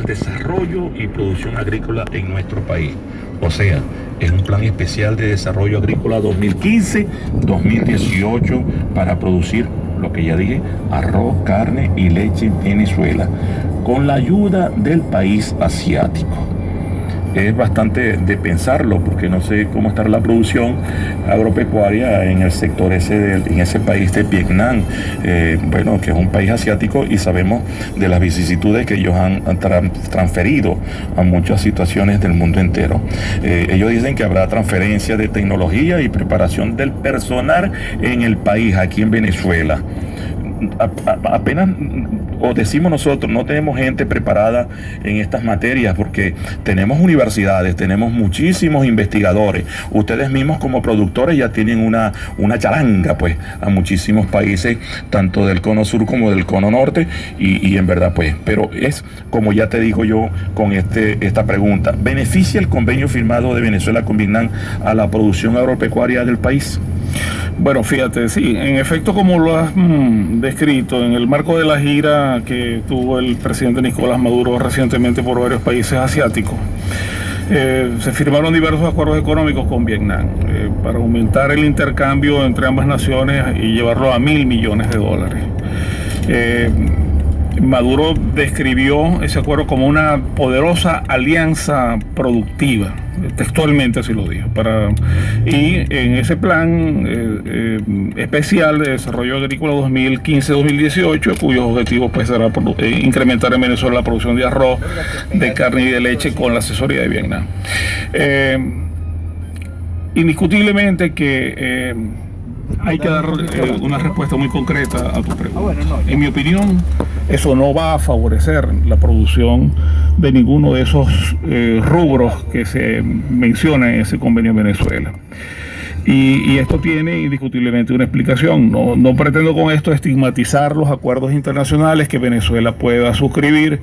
el desarrollo y producción agrícola en nuestro país. O sea, es un plan especial de desarrollo agrícola 2015-2018 para producir, lo que ya dije, arroz, carne y leche en Venezuela, con la ayuda del país asiático. Es bastante de pensarlo, porque no sé cómo estará la producción agropecuaria en el sector en ese país de Vietnam, bueno, que es un país asiático, y sabemos de las vicisitudes que ellos han transferido a muchas situaciones del mundo entero. Ellos dicen que habrá transferencia de tecnología y preparación del personal en el país, aquí en Venezuela. Apenas, o decimos nosotros, no tenemos gente preparada en estas materias, porque tenemos universidades, tenemos muchísimos investigadores. Ustedes mismos como productores ya tienen una charanga, pues, a muchísimos países, tanto del cono sur como del cono norte, y en verdad, pues, pero es, como ya te digo yo con esta pregunta, ¿beneficia el convenio firmado de Venezuela con Vietnam a la producción agropecuaria del país? Bueno, fíjate, sí, en efecto, como lo has descrito, en el marco de la gira que tuvo el presidente Nicolás Maduro recientemente por varios países asiáticos, se firmaron diversos acuerdos económicos con Vietnam para aumentar el intercambio entre ambas naciones y llevarlo a $1.000 millones. Maduro describió ese acuerdo como una poderosa alianza productiva, textualmente así lo dijo, y en ese plan especial de desarrollo agrícola 2015-2018, cuyos objetivos pues será incrementar en Venezuela la producción de arroz, de carne y de leche con la asesoría de Vietnam. Indiscutiblemente que hay que dar una respuesta muy concreta a tu pregunta. En mi opinión, eso no va a favorecer la producción de ninguno de esos rubros que se menciona en ese convenio en Venezuela. Y esto tiene indiscutiblemente una explicación. No pretendo con esto estigmatizar los acuerdos internacionales que Venezuela pueda suscribir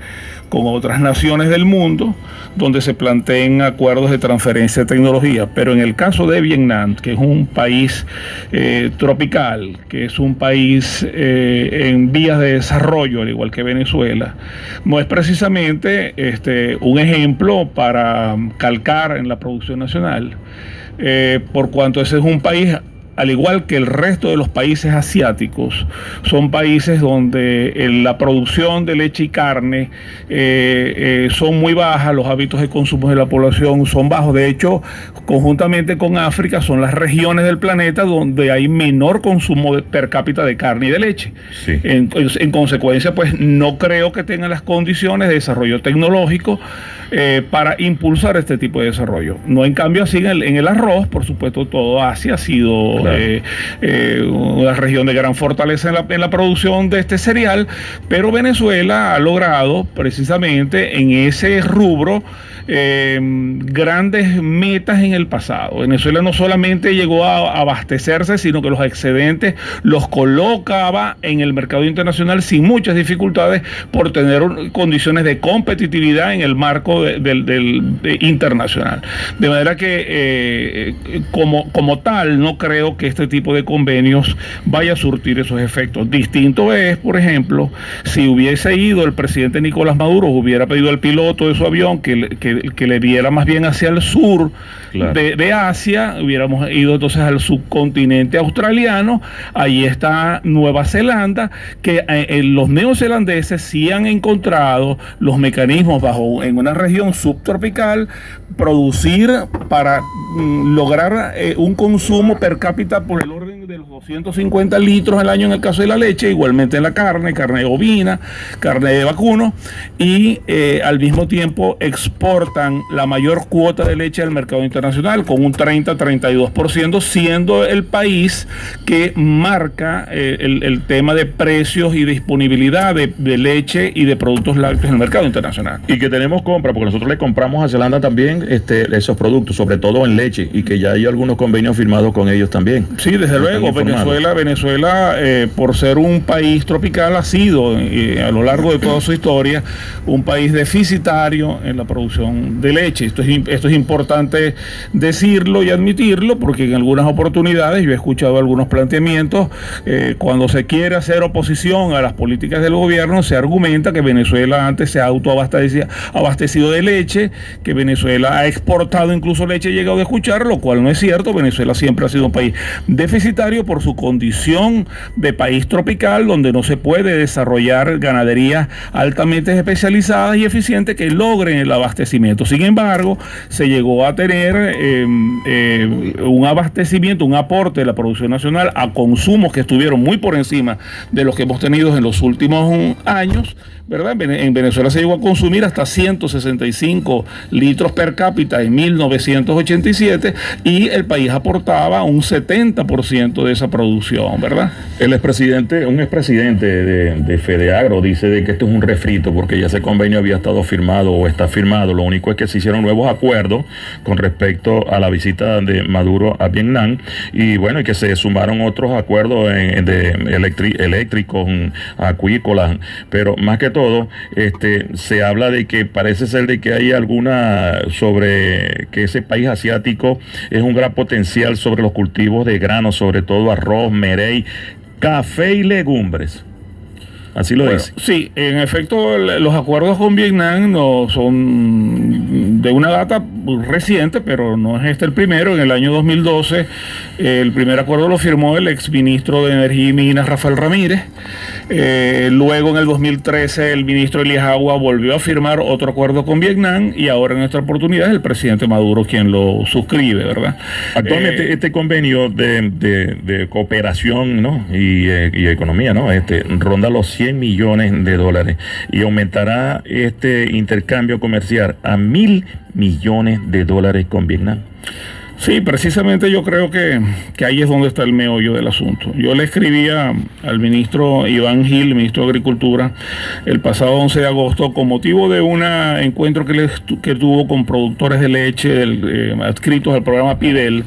con otras naciones del mundo donde se planteen acuerdos de transferencia de tecnología, pero en el caso de Vietnam, que es un país tropical, que es un país en vías de desarrollo, al igual que Venezuela, no es precisamente un ejemplo para calcar en la producción nacional. Por cuanto ese es un país, al igual que el resto de los países asiáticos, son países donde la producción de leche y carne son muy bajas, los hábitos de consumo de la población son bajos. De hecho, conjuntamente con África, son las regiones del planeta donde hay menor consumo per cápita de carne y de leche. Sí. En consecuencia, pues no creo que tengan las condiciones de desarrollo tecnológico para impulsar este tipo de desarrollo. No, en cambio, así en el arroz, por supuesto, todo Asia ha sido una región de gran fortaleza en la producción de este cereal, pero Venezuela ha logrado precisamente en ese rubro grandes metas en el pasado. Venezuela no solamente llegó a abastecerse, sino que los excedentes los colocaba en el mercado internacional sin muchas dificultades por tener condiciones de competitividad en el marco del internacional. De manera que como tal no creo que este tipo de convenios vaya a surtir esos efectos. Distinto es, por ejemplo, si hubiese ido el presidente Nicolás Maduro, hubiera pedido al piloto de su avión que le diera más bien hacia el sur, claro, de Asia, hubiéramos ido entonces al subcontinente australiano. Ahí está Nueva Zelanda, que los neozelandeses sí han encontrado los mecanismos en una región subtropical, producir para lograr un consumo per cápita por el orden de los 250 litros al año en el caso de la leche, igualmente en la carne ovina, carne de vacuno, y al mismo tiempo exportan la mayor cuota de leche al mercado internacional con un 30-32%, siendo el país que marca el tema de precios y disponibilidad de leche y de productos lácteos en el mercado internacional. Y que tenemos compra, porque nosotros le compramos a Zelanda también esos productos, sobre todo en leche, y que ya hay algunos convenios firmados con ellos también. Sí, desde luego. luego, Venezuela, por ser un país tropical, ha sido a lo largo de toda su historia un país deficitario en la producción de leche. Esto es importante decirlo y admitirlo, porque en algunas oportunidades yo he escuchado algunos planteamientos. Cuando se quiere hacer oposición a las políticas del gobierno, se argumenta que Venezuela antes se ha abastecido de leche, que Venezuela ha exportado incluso leche, he llegado a escuchar, lo cual no es cierto. Venezuela siempre ha sido un país deficitario por su condición de país tropical, donde no se puede desarrollar ganaderías altamente especializadas y eficientes que logren el abastecimiento. Sin embargo, se llegó a tener un abastecimiento, un aporte de la producción nacional a consumos que estuvieron muy por encima de los que hemos tenido en los últimos años, ¿verdad? En Venezuela se llegó a consumir hasta 165 litros per cápita en 1987 y el país aportaba un 70% de esa producción, ¿verdad? Un expresidente de Fedeagro dice de que esto es un refrito porque ya ese convenio había estado firmado o está firmado. Lo único es que se hicieron nuevos acuerdos con respecto a la visita de Maduro a Vietnam y bueno, y que se sumaron otros acuerdos eléctricos, acuícolas, pero más que todo, se habla de que parece ser de que hay alguna sobre que ese país asiático es un gran potencial sobre los cultivos de granos, sobre todo arroz, merey, café y legumbres. Así lo dice. Sí, en efecto, los acuerdos con Vietnam no son de una data reciente, pero no es el primero. En el año 2012, el primer acuerdo lo firmó el exministro de Energía y Minas, Rafael Ramírez. Luego, en el 2013, el ministro Elías Agua volvió a firmar otro acuerdo con Vietnam y ahora, en esta oportunidad, es el presidente Maduro quien lo suscribe, ¿verdad? Actualmente, este convenio de cooperación, ¿no? y economía, ¿no? Ronda los 100 millones de dólares y aumentará este intercambio comercial a 1.000 millones de dólares con Vietnam. Sí, precisamente yo creo que ahí es donde está el meollo del asunto. Yo le escribía al ministro Iván Gil, ministro de Agricultura, el pasado 11 de agosto con motivo de un encuentro que tuvo con productores de leche adscritos al programa PIDEL.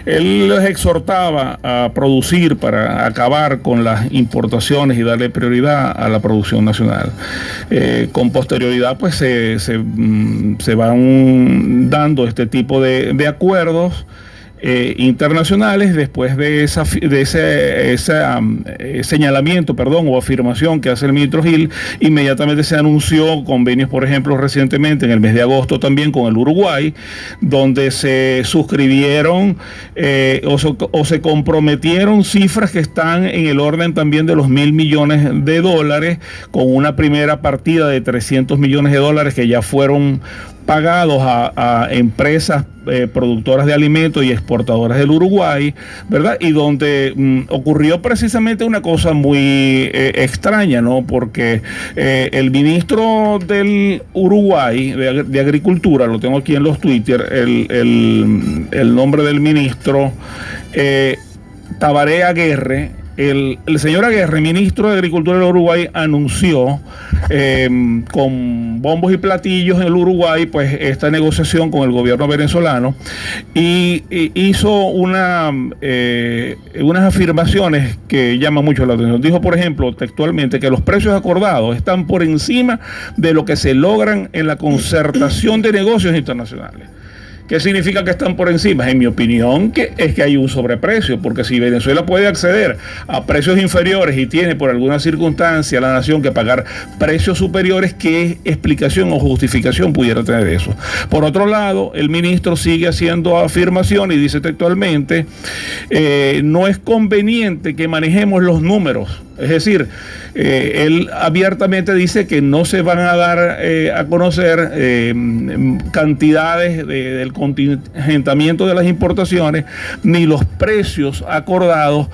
Él les exhortaba a producir para acabar con las importaciones y darle prioridad a la producción nacional. Con posterioridad pues se van dando este tipo de acuerdos internacionales después de ese señalamiento, o afirmación que hace el ministro Gil. Inmediatamente se anunció convenios, por ejemplo, recientemente en el mes de agosto también con el Uruguay, donde se suscribieron o se comprometieron cifras que están en el orden también de los 1.000 millones de dólares, con una primera partida de 300 millones de dólares que ya fueron pagados a empresas productoras de alimentos y exportadoras del Uruguay, ¿verdad? Y donde ocurrió precisamente una cosa muy extraña, ¿no? Porque el ministro del Uruguay de Agricultura, lo tengo aquí en los Twitter, el nombre del ministro, Tabaré Aguirre. El señor Aguirre, ministro de Agricultura del Uruguay, anunció con bombos y platillos en el Uruguay pues esta negociación con el gobierno venezolano y hizo unas afirmaciones que llaman mucho la atención. Dijo, por ejemplo, textualmente, que los precios acordados están por encima de lo que se logran en la concertación de negocios internacionales. ¿Qué significa que están por encima? En mi opinión, es que hay un sobreprecio, porque si Venezuela puede acceder a precios inferiores y tiene por alguna circunstancia la nación que pagar precios superiores, ¿qué explicación o justificación pudiera tener eso? Por otro lado, el ministro sigue haciendo afirmación y dice textualmente, no es conveniente que manejemos los números. Es decir, él abiertamente dice que no se van a dar a conocer cantidades del contingentamiento de las importaciones ni los precios acordados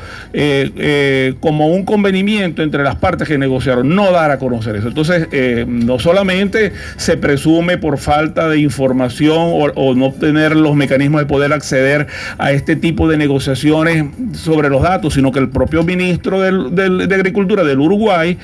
como un convenimiento entre las partes que negociaron, no dar a conocer eso. Entonces, no solamente se presume por falta de información o no tener los mecanismos de poder acceder a este tipo de negociaciones sobre los datos, sino que el propio ministro de de Agricultura del Uruguay,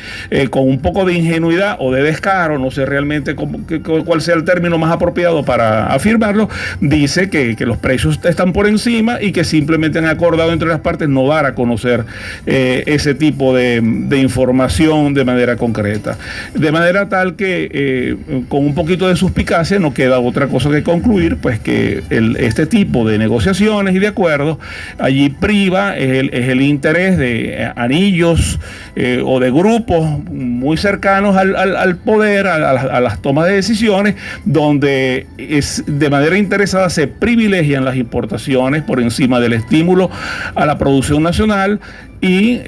con un poco de ingenuidad o de descaro, no sé realmente cuál sea el término más apropiado para afirmarlo, dice que los precios están por encima y que simplemente han acordado entre las partes no dar a conocer ese tipo de información de manera concreta. De manera tal que con un poquito de suspicacia no queda otra cosa que concluir, pues que este tipo de negociaciones y de acuerdos allí priva es el interés de anillos o de grupos muy cercanos al poder, a las tomas de decisiones, donde de manera interesada se privilegian las importaciones por encima del estímulo a la producción nacional, y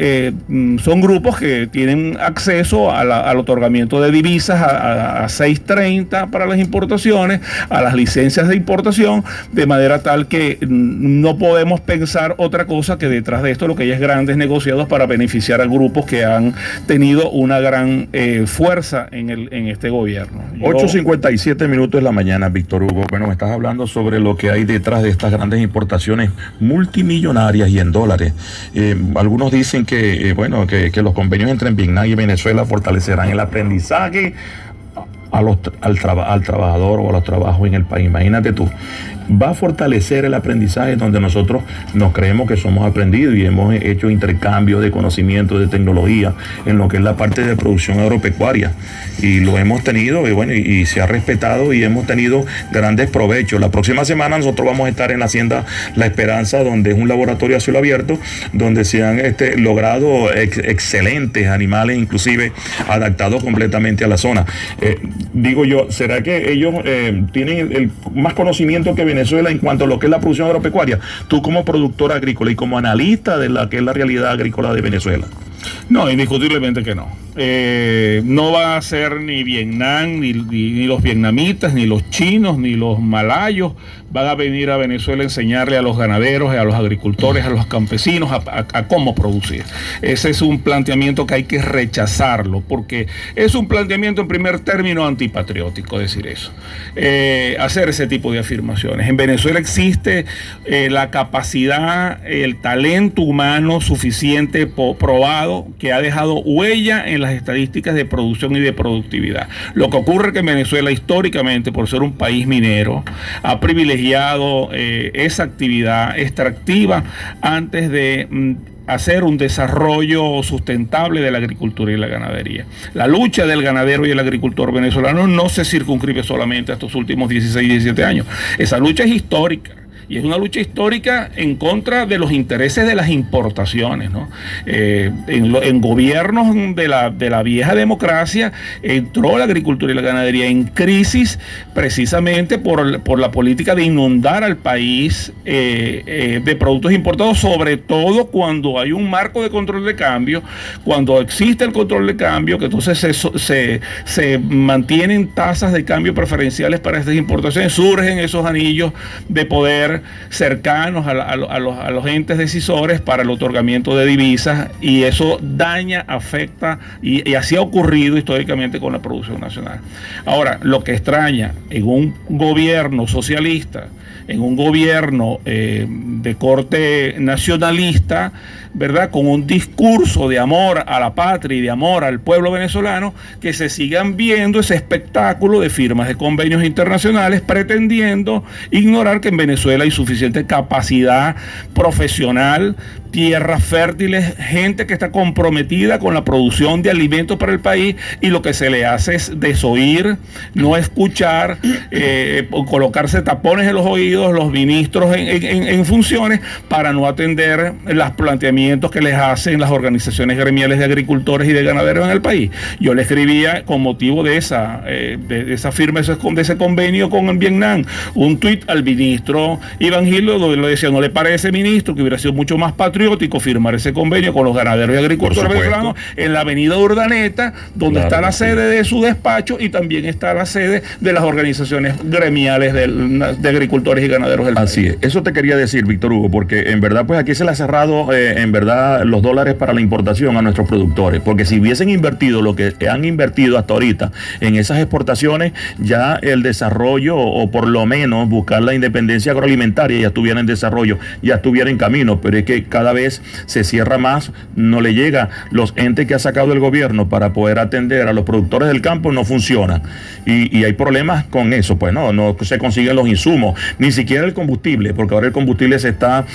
son grupos que tienen acceso al otorgamiento de divisas a 6.30 para las importaciones, a las licencias de importación, de manera tal que no podemos pensar otra cosa que detrás de esto lo que hay es grandes negociados para beneficiar a grupos que han tenido una gran fuerza en este gobierno. 8:57 minutos de la mañana, Víctor Hugo. Bueno, me estás hablando sobre lo que hay detrás de estas grandes importaciones multimillonarias y en dólares. Algunos dicen que los convenios entre Vietnam y Venezuela fortalecerán el aprendizaje al trabajador o a los trabajos en el país. Imagínate tú, va a fortalecer el aprendizaje donde nosotros nos creemos que somos aprendidos y hemos hecho intercambio de conocimiento, de tecnología en lo que es la parte de producción agropecuaria, y lo hemos tenido y se ha respetado y hemos tenido grandes provechos. La próxima semana nosotros vamos a estar en la Hacienda La Esperanza, donde es un laboratorio a cielo abierto, donde se han logrado excelentes animales, inclusive adaptados completamente a la zona. Digo yo, ¿será que ellos tienen más conocimiento que Venezuela en cuanto a lo que es la producción agropecuaria? Tú como productor agrícola y como analista de la que es la realidad agrícola de Venezuela. No, indiscutiblemente que no. No va a ser ni Vietnam, ni los vietnamitas, ni los chinos, ni los malayos van a venir a Venezuela a enseñarle a los ganaderos, a los agricultores, a los campesinos a cómo producir. Ese es un planteamiento que hay que rechazarlo, porque es un planteamiento en primer término antipatriótico decir eso. Hacer ese tipo de afirmaciones. En Venezuela existe la capacidad, el talento humano suficiente, probado, que ha dejado huella en las estadísticas de producción y de productividad. Lo que ocurre es que en Venezuela históricamente, por ser un país minero, ha privilegiado esa actividad extractiva antes de hacer un desarrollo sustentable de la agricultura y la ganadería. La lucha del ganadero y el agricultor venezolano no se circunscribe solamente a estos últimos 16, 17 años. Esa lucha es histórica. Y es una lucha histórica en contra de los intereses de las importaciones, ¿no? En gobiernos de la vieja democracia entró la agricultura y la ganadería en crisis precisamente por la política de inundar al país de productos importados, sobre todo cuando hay un marco de control de cambio, cuando existe el control de cambio, que entonces se mantienen tasas de cambio preferenciales para estas importaciones, surgen esos anillos de poder cercanos a los entes decisores para el otorgamiento de divisas, y eso daña, afecta, y así ha ocurrido históricamente con la producción nacional. Ahora, lo que extraña en un gobierno socialista, en un gobierno de corte nacionalista, ¿verdad?, con un discurso de amor a la patria y de amor al pueblo venezolano, que se sigan viendo ese espectáculo de firmas de convenios internacionales pretendiendo ignorar que en Venezuela hay suficiente capacidad profesional, tierras fértiles, gente que está comprometida con la producción de alimentos para el país, y lo que se le hace es desoír, no escuchar, colocarse tapones en los oídos los ministros en funciones para no atender los planteamientos que les hacen las organizaciones gremiales de agricultores y de ganaderos en el país. Yo le escribía con motivo de esa firma, de ese convenio con Vietnam, un tuit al ministro Iván Gil, donde le decía: ¿no le parece, ministro, que hubiera sido mucho más patriótico firmar ese convenio con los ganaderos y agricultores venezolanos en la avenida Urdaneta, donde está la sede de su despacho y también está la sede de las organizaciones gremiales de agricultores y ganaderos del país? Así es, eso te quería decir, Víctor Hugo, porque en verdad pues aquí se le ha cerrado en verdad los dólares para la importación a nuestros productores, porque si hubiesen invertido lo que han invertido hasta ahorita en esas exportaciones, ya el desarrollo, o por lo menos buscar la independencia agroalimentaria, ya estuviera en desarrollo, ya estuviera en camino. Pero es que cada vez se cierra más, no le llega los entes que ha sacado el gobierno para poder atender a los productores del campo, no funcionan, y hay problemas con eso. Pues no se consiguen los insumos, ni siquiera el combustible, porque ahora el combustible se está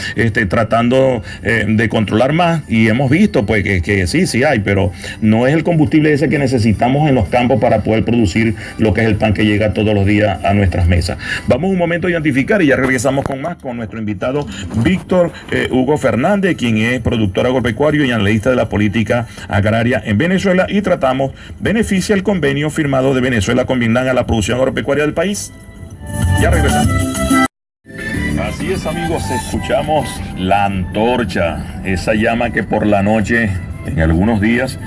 tratando de controlar más, y hemos visto pues que sí hay, pero no es el combustible ese que necesitamos en los campos para poder producir lo que es el pan que llega todos los días a nuestras mesas. Vamos un momento a identificar y ya regresamos con más, con nuestro invitado Víctor Hugo Fernández, quien es productor agropecuario y analista de la política agraria en Venezuela, y tratamos: ¿beneficia el convenio firmado de Venezuela con Vietnam a la producción agropecuaria del país? Ya regresamos. Así es, amigos, escuchamos la antorcha, esa llama que por la noche, en algunos días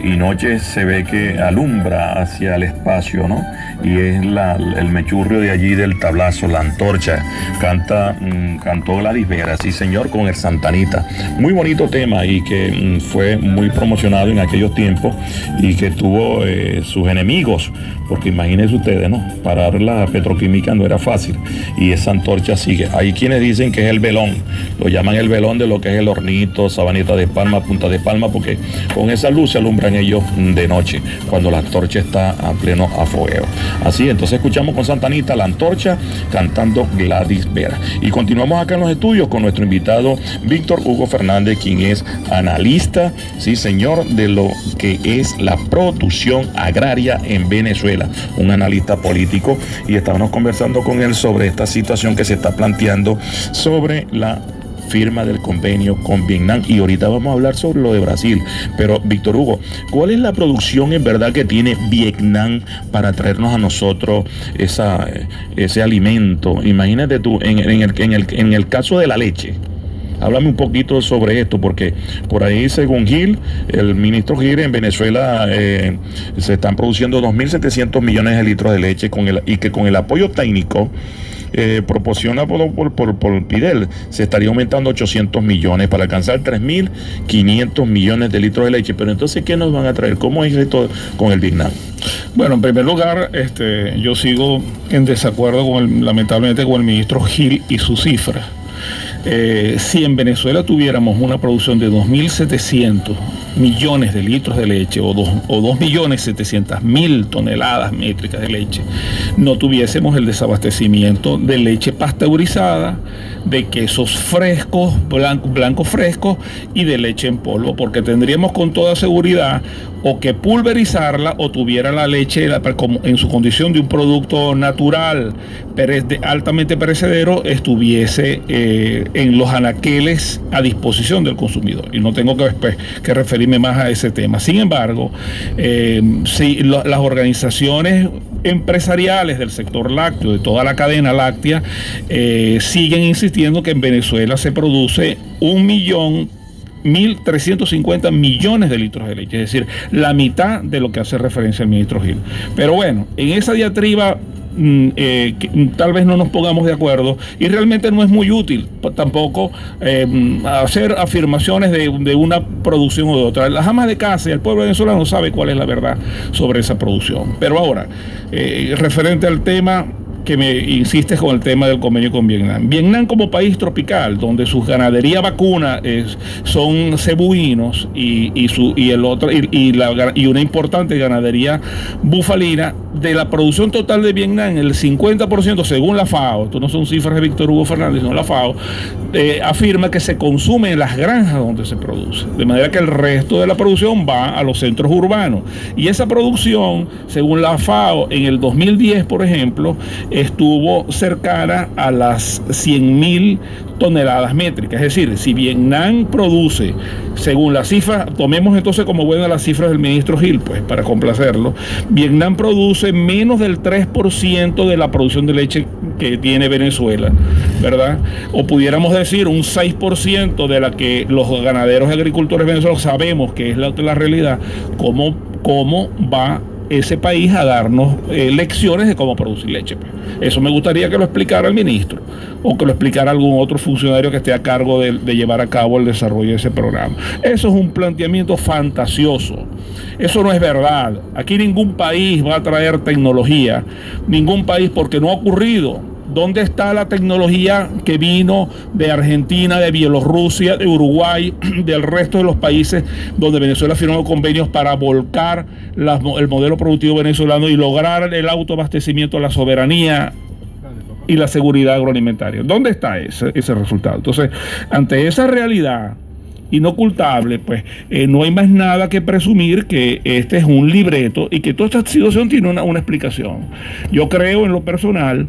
y noches, se ve que alumbra hacia el espacio, ¿no? Y es el mechurrio de allí del tablazo, la antorcha. Cantó Gladys Vera, sí señor, con el Santanita. Muy bonito tema, y que fue muy promocionado en aquellos tiempos, y que tuvo sus enemigos, porque imagínense ustedes, ¿no? Parar la petroquímica no era fácil, y esa antorcha sigue. Hay quienes dicen que es el velón, lo llaman el velón de lo que es el Hornito, Sabaneta de Palma, Punta de Palma, porque con esa luz se alumbran ellos de noche, cuando la antorcha está a pleno afuego. Así, entonces escuchamos con Santanita la antorcha, cantando Gladys Vera. Y continuamos acá en los estudios con nuestro invitado Víctor Hugo Fernández, quien es analista, sí señor, de lo que es la producción agraria en Venezuela, un analista político, y estábamos conversando con él sobre esta situación que se está planteando sobre la firma del convenio con Vietnam, y ahorita vamos a hablar sobre lo de Brasil. Pero Víctor Hugo, ¿cuál es la producción en verdad que tiene Vietnam para traernos a nosotros ese alimento? Imagínate tú, en el caso de la leche. Háblame un poquito sobre esto, porque por ahí, según Gil, el ministro Gil, en Venezuela se están produciendo 2.700 millones de litros de leche, y que con el apoyo técnico proporciona por Pidel, se estaría aumentando 800 millones para alcanzar 3.500 millones de litros de leche. Pero entonces, ¿qué nos van a traer? ¿Cómo es esto con el Vietnam? Bueno, en primer lugar, yo sigo en desacuerdo lamentablemente con el ministro Gil y sus cifras. Si en Venezuela tuviéramos una producción de 2.700 millones de litros de leche, o 2.700.000 toneladas métricas de leche, no tuviésemos el desabastecimiento de leche pasteurizada, de quesos frescos, blancos frescos, y de leche en polvo, porque tendríamos con toda seguridad o que pulverizarla, o tuviera la leche en su condición de un producto natural, altamente perecedero, estuviese en los anaqueles a disposición del consumidor. Y no tengo que referirme más a ese tema. Sin embargo, las organizaciones empresariales del sector lácteo, de toda la cadena láctea, siguen insistiendo que en Venezuela se produce 1.350 millones de litros de leche, es decir, la mitad de lo que hace referencia el ministro Gil. Pero bueno, en esa diatriba tal vez no nos pongamos de acuerdo, y realmente no es muy útil tampoco hacer afirmaciones de una producción o de otra. Las amas de casa y el pueblo venezolano sabe cuál es la verdad sobre esa producción. Pero ahora, referente al tema que me insistes con el tema del convenio con Vietnam. Vietnam, como país tropical, donde su ganadería vacuna son cebuinos, y una importante ganadería bufalina, de la producción total de Vietnam, el 50%, según la FAO, esto no son cifras de Víctor Hugo Fernández, sino la FAO, afirma que se consume en las granjas donde se produce, de manera que el resto de la producción va a los centros urbanos. Y esa producción, según la FAO, en el 2010, por ejemplo, estuvo cercana a las 100.000 toneladas métricas. Es decir, si Vietnam produce, según las cifras, tomemos entonces como buenas las cifras del ministro Gil, pues para complacerlo, Vietnam produce menos del 3% de la producción de leche que tiene Venezuela, ¿verdad? O pudiéramos decir un 6% de la que los ganaderos y agricultores venezolanos sabemos que es la realidad. ¿Cómo va ese país a darnos lecciones de cómo producir leche. Eso me gustaría que lo explicara el ministro o que lo explicara algún otro funcionario que esté a cargo de llevar a cabo el desarrollo de ese programa. Eso es un planteamiento fantasioso. Eso no es verdad. Aquí ningún país va a traer tecnología, ningún país, porque no ha ocurrido. ¿Dónde está la tecnología que vino de Argentina, de Bielorrusia, de Uruguay, del resto de los países donde Venezuela firmó convenios para volcar el modelo productivo venezolano y lograr el autoabastecimiento, la soberanía y la seguridad agroalimentaria? ¿Dónde está ese resultado? Entonces, ante esa realidad inocultable, pues no hay más nada que presumir que este es un libreto y que toda esta situación tiene una explicación. Yo creo en lo personal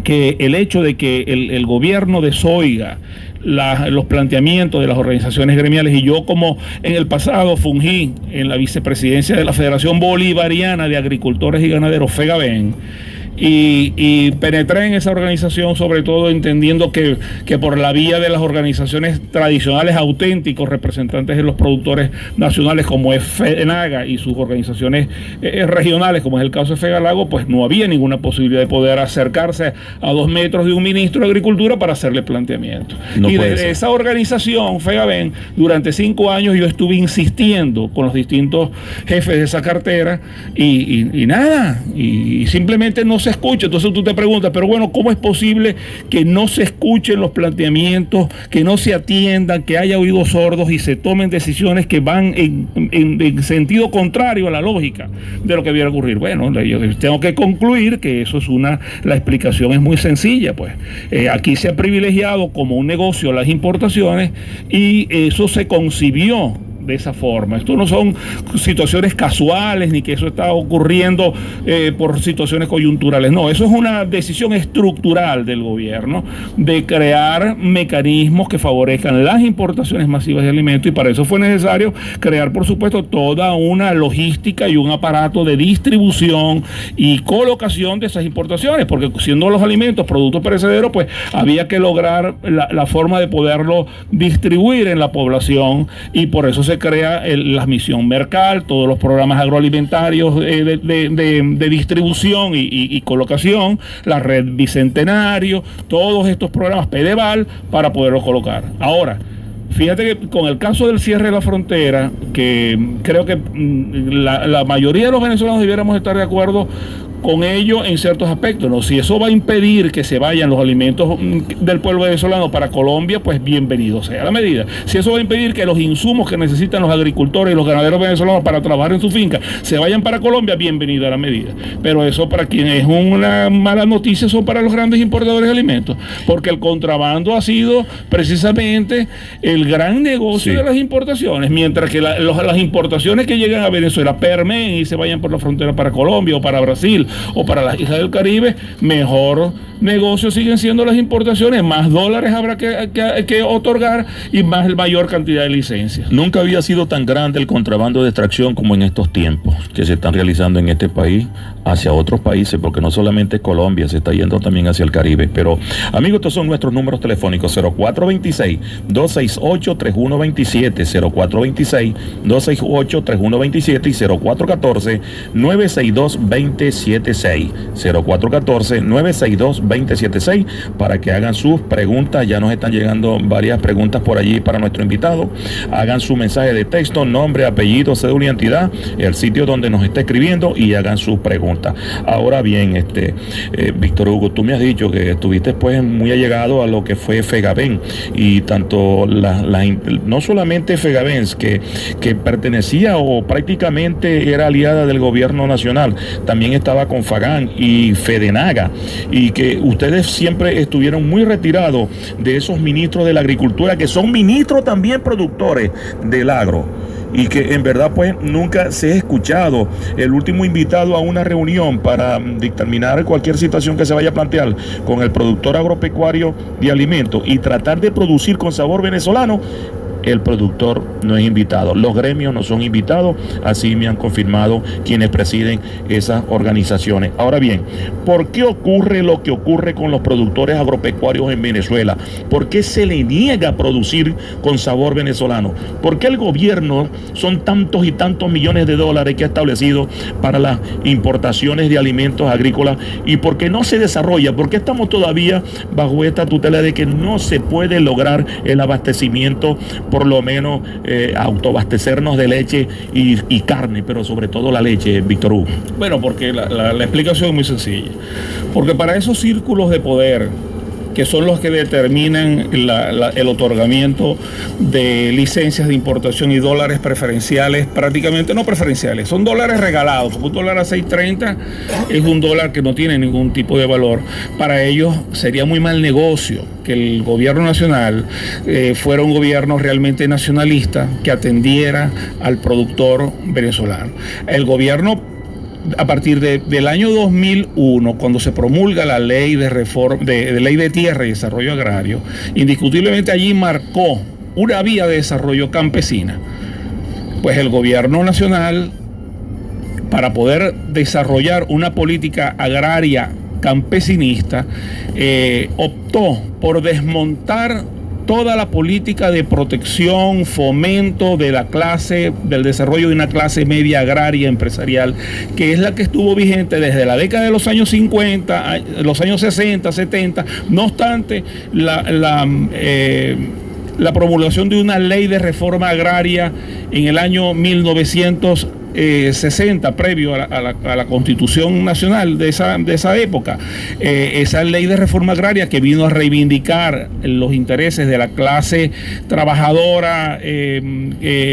que el hecho de que el gobierno desoiga los planteamientos de las organizaciones gremiales, y yo, como en el pasado fungí en la vicepresidencia de la Federación Bolivariana de Agricultores y Ganaderos, FEGABEN, y penetré en esa organización, sobre todo entendiendo que por la vía de las organizaciones tradicionales auténticos, representantes de los productores nacionales, como es FEDENAGA, y sus organizaciones regionales, como es el caso de FEGALAGO, pues no había ninguna posibilidad de poder acercarse a 2 metros de un ministro de Agricultura para hacerle planteamiento. No, y desde esa organización, FEGABEN, durante 5 años yo estuve insistiendo con los distintos jefes de esa cartera y nada, y simplemente no se escucha. Entonces tú te preguntas, pero bueno, ¿cómo es posible que no se escuchen los planteamientos, que no se atiendan, que haya oídos sordos y se tomen decisiones que van en sentido contrario a la lógica de lo que debiera ocurrir? Bueno, yo tengo que concluir que eso es la explicación es muy sencilla, pues. Aquí se ha privilegiado como un negocio las importaciones y eso se concibió de esa forma. Esto no son situaciones casuales ni que eso está ocurriendo por situaciones coyunturales. No, eso es una decisión estructural del gobierno de crear mecanismos que favorezcan las importaciones masivas de alimentos, y para eso fue necesario crear, por supuesto, toda una logística y un aparato de distribución y colocación de esas importaciones, porque siendo los alimentos productos perecederos, pues había que lograr la forma de poderlo distribuir en la población, y por eso se crea la misión Mercal, todos los programas agroalimentarios de distribución y colocación, la red Bicentenario, todos estos programas Pedeval para poderlos colocar. Ahora, fíjate que con el caso del cierre de la frontera, que creo que la mayoría de los venezolanos debiéramos estar de acuerdo con ello en ciertos aspectos, ¿no? Si eso va a impedir que se vayan los alimentos del pueblo venezolano para Colombia, pues bienvenido sea la medida. Si eso va a impedir que los insumos que necesitan los agricultores y los ganaderos venezolanos para trabajar en su finca se vayan para Colombia, bienvenido a la medida. Pero eso, para quien es una mala noticia, son para los grandes importadores de alimentos, porque el contrabando ha sido precisamente el gran negocio de las importaciones, mientras que las importaciones que llegan a Venezuela permeen y se vayan por la frontera para Colombia o para Brasil o para las islas del Caribe, mejor negocio siguen siendo las importaciones, más dólares habrá que otorgar y mayor cantidad de licencias. Nunca había sido tan grande el contrabando de extracción como en estos tiempos que se están realizando en este país hacia otros países, porque no solamente Colombia, se está yendo también hacia el Caribe. Pero, amigos, estos son nuestros números telefónicos: 0426-268-3127, 0426-268-3127 y 0414-962-2076, 0414-962-2076, para que hagan sus preguntas. Ya nos están llegando varias preguntas por allí para nuestro invitado. Hagan su mensaje de texto, nombre, apellido, cédula y entidad, el sitio donde nos está escribiendo, y hagan sus preguntas. Ahora bien, Víctor Hugo, tú me has dicho que estuviste pues muy allegado a lo que fue FEGABEN, y tanto no solamente FEGABEN, que pertenecía o prácticamente era aliada del gobierno nacional, también estaba CONFAGAN y FEDENAGA, y que ustedes siempre estuvieron muy retirados de esos ministros de la agricultura, que son ministros también productores del agro, y que en verdad pues nunca se ha escuchado. El último invitado a una reunión para dictaminar cualquier situación que se vaya a plantear con el productor agropecuario de alimentos y tratar de producir con sabor venezolano el productor no es invitado, los gremios no son invitados, así me han confirmado quienes presiden esas organizaciones. Ahora bien, ¿por qué ocurre lo que ocurre con los productores agropecuarios en Venezuela? ¿Por qué se le niega a producir con sabor venezolano? ¿Por qué el gobierno son tantos y tantos millones de dólares que ha establecido para las importaciones de alimentos agrícolas? ¿Y por qué no se desarrolla? ¿Por qué estamos todavía bajo esta tutela de que no se puede lograr el abastecimiento, por lo menos autoabastecernos de leche y carne, pero sobre todo la leche, Víctor Hugo? Bueno, porque la explicación es muy sencilla. Porque para esos círculos de poder, que son los que determinan el otorgamiento de licencias de importación y dólares preferenciales, prácticamente no preferenciales, son dólares regalados, porque un dólar a 6.30 es un dólar que no tiene ningún tipo de valor. Para ellos sería muy mal negocio que el gobierno nacional fuera un gobierno realmente nacionalista que atendiera al productor venezolano. El gobierno, a partir del año 2001, cuando se promulga la ley de reforma, de ley de tierra y desarrollo agrario, indiscutiblemente allí marcó una vía de desarrollo campesina. Pues el gobierno nacional, para poder desarrollar una política agraria campesinista, optó por desmontar toda la política de protección, fomento de la clase, del desarrollo de una clase media agraria empresarial, que es la que estuvo vigente desde la década de los años 50, los años 60, 70. No obstante, la promulgación de una ley de reforma agraria en el año 1960, previo a la Constitución Nacional de esa época, esa ley de reforma agraria que vino a reivindicar los intereses de la clase trabajadora,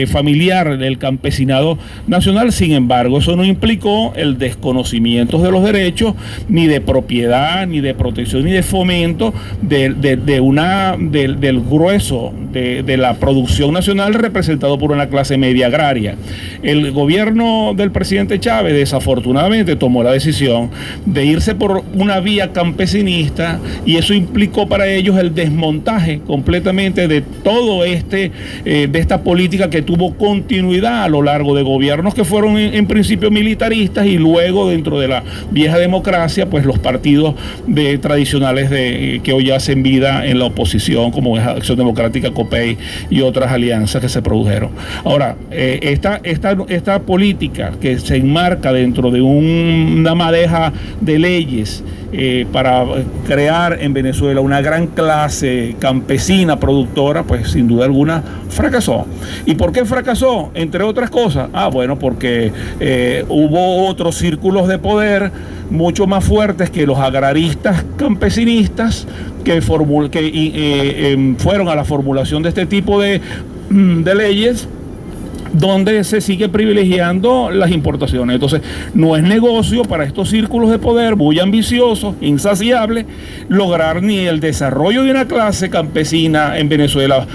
familiar del campesinado nacional. Sin embargo, eso no implicó el desconocimiento de los derechos, ni de propiedad, ni de protección, ni de fomento del grueso de la producción nacional representado por una clase media agraria. El gobierno del presidente Chávez desafortunadamente tomó la decisión de irse por una vía campesinista, y eso implicó para ellos el desmontaje completamente de todo de esta política que tuvo continuidad a lo largo de gobiernos que fueron en principio militaristas, y luego, dentro de la vieja democracia, pues los partidos tradicionales que hoy hacen vida en la oposición, como es Acción Democrática, COPEI y otras alianzas que se produjeron. Ahora, esta política que se enmarca dentro de una madeja de leyes para crear en Venezuela una gran clase campesina productora, pues sin duda alguna fracasó. ¿Y por qué fracasó? Entre otras cosas, bueno, porque hubo otros círculos de poder mucho más fuertes que los agraristas campesinistas que fueron a la formulación de este tipo de leyes, donde se sigue privilegiando las importaciones. Entonces, no es negocio para estos círculos de poder muy ambiciosos, insaciables, lograr ni el desarrollo de una clase campesina en Venezuela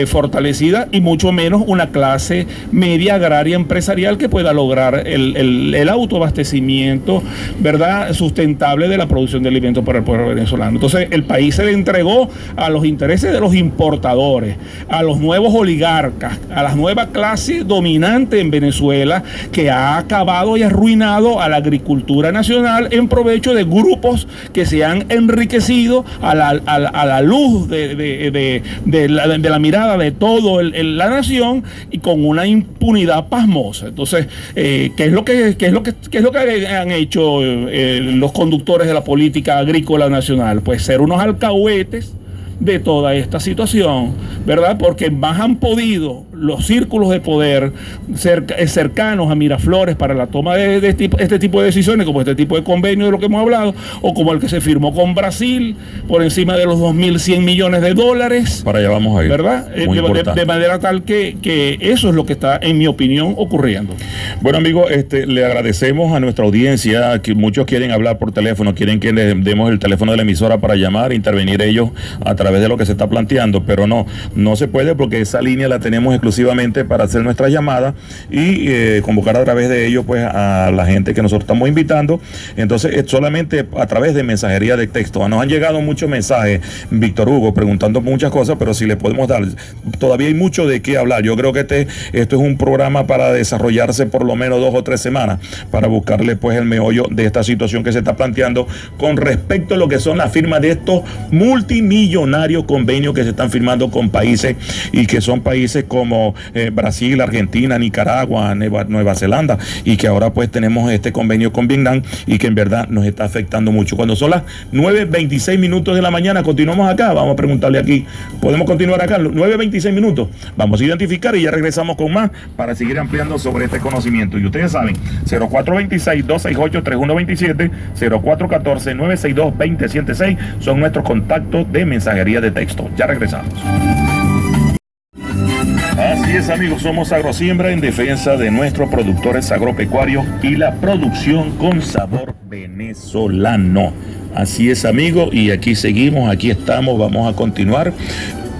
fortalecida, y mucho menos una clase media agraria empresarial que pueda lograr el autoabastecimiento, ¿verdad?, sustentable de la producción de alimentos para el pueblo venezolano. Entonces, el país se le entregó a los intereses de los importadores, a los nuevos oligarcas, a las nuevas clases dominante en Venezuela, que ha acabado y arruinado a la agricultura nacional en provecho de grupos que se han enriquecido a la luz de la mirada de toda la nación, y con una impunidad pasmosa. Entonces, ¿qué es lo que han hecho los conductores de la política agrícola nacional? Pues ser unos alcahuetes de toda esta situación, ¿verdad? Porque más han podido los círculos de poder cercanos a Miraflores para la toma de este tipo de decisiones, como este tipo de convenio de lo que hemos hablado, o como el que se firmó con Brasil por encima de los 2.100 millones de dólares. Para allá vamos a ir, ¿verdad? De manera tal que eso es lo que está, en mi opinión, ocurriendo. Bueno, amigos, le agradecemos a nuestra audiencia, que muchos quieren hablar por teléfono, quieren que les demos el teléfono de la emisora para llamar, intervenir ellos a través través de lo que se está planteando, pero no se puede porque esa línea la tenemos exclusivamente para hacer nuestras llamadas y convocar a través de ello pues a la gente que nosotros estamos invitando. Entonces es solamente a través de mensajería de texto. Nos han llegado muchos mensajes, Víctor Hugo, preguntando muchas cosas, pero si le podemos dar, todavía hay mucho de qué hablar. Yo creo que esto es un programa para desarrollarse por lo menos 2 o 3 semanas, para buscarle pues el meollo de esta situación que se está planteando con respecto a lo que son las firmas de estos multimillonarios convenios que se están firmando con países y que son países como Brasil, Argentina, Nicaragua, Nueva Zelanda, y que ahora pues tenemos este convenio con Vietnam y que en verdad nos está afectando mucho. Cuando son las 9:26 minutos de la mañana, continuamos acá, vamos a preguntarle aquí, ¿podemos continuar acá? 9:26 minutos, vamos a identificar y ya regresamos con más para seguir ampliando sobre este conocimiento. Y ustedes saben, 0426-268-3127, 0414-962-2076 son nuestros contactos de mensajería de texto. Ya regresamos. Así es, amigos, somos Agrosiembra en defensa de nuestros productores agropecuarios y la producción con sabor venezolano. Así es, amigos, y aquí seguimos, aquí estamos, vamos a continuar.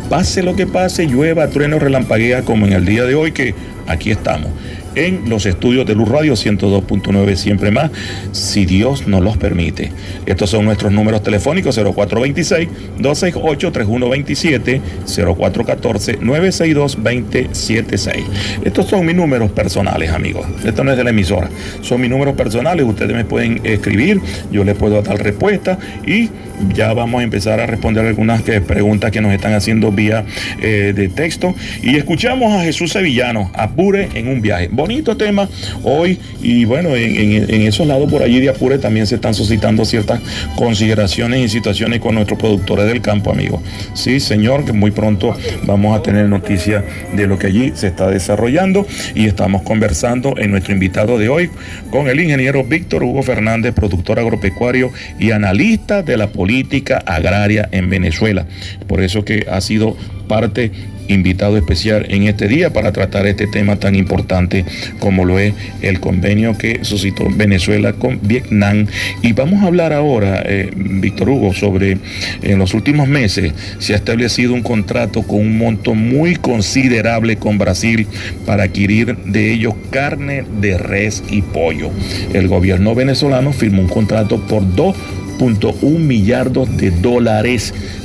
Pase lo que pase, llueva, trueno, relampaguea, como en el día de hoy, que aquí estamos en los estudios de Luz Radio 102.9, siempre más, si Dios nos los permite. Estos son nuestros números telefónicos: 0426-268-3127, 0414-962-2076. Estos son mis números personales, amigos. Esto no es de la emisora, son mis números personales. Ustedes me pueden escribir, yo les puedo dar respuesta y ya vamos a empezar a responder algunas preguntas que nos están haciendo vía de texto. Y escuchamos a Jesús Sevillano, Apure en un viaje. Bonito tema hoy, y bueno, en esos lados por allí de Apure también se están suscitando ciertas consideraciones y situaciones con nuestros productores del campo, amigos. Sí, señor, que muy pronto vamos a tener noticias de lo que allí se está desarrollando, y estamos conversando en nuestro invitado de hoy con el ingeniero Víctor Hugo Fernández, productor agropecuario y analista de la política agraria en Venezuela. Por eso que ha sido parte invitado especial en este día para tratar este tema tan importante como lo es el convenio que suscitó Venezuela con Vietnam. Y vamos a hablar ahora, Víctor Hugo, sobre en los últimos meses se ha establecido un contrato con un monto muy considerable con Brasil para adquirir de ellos carne de res y pollo. El gobierno venezolano firmó un contrato por $2.1 millardos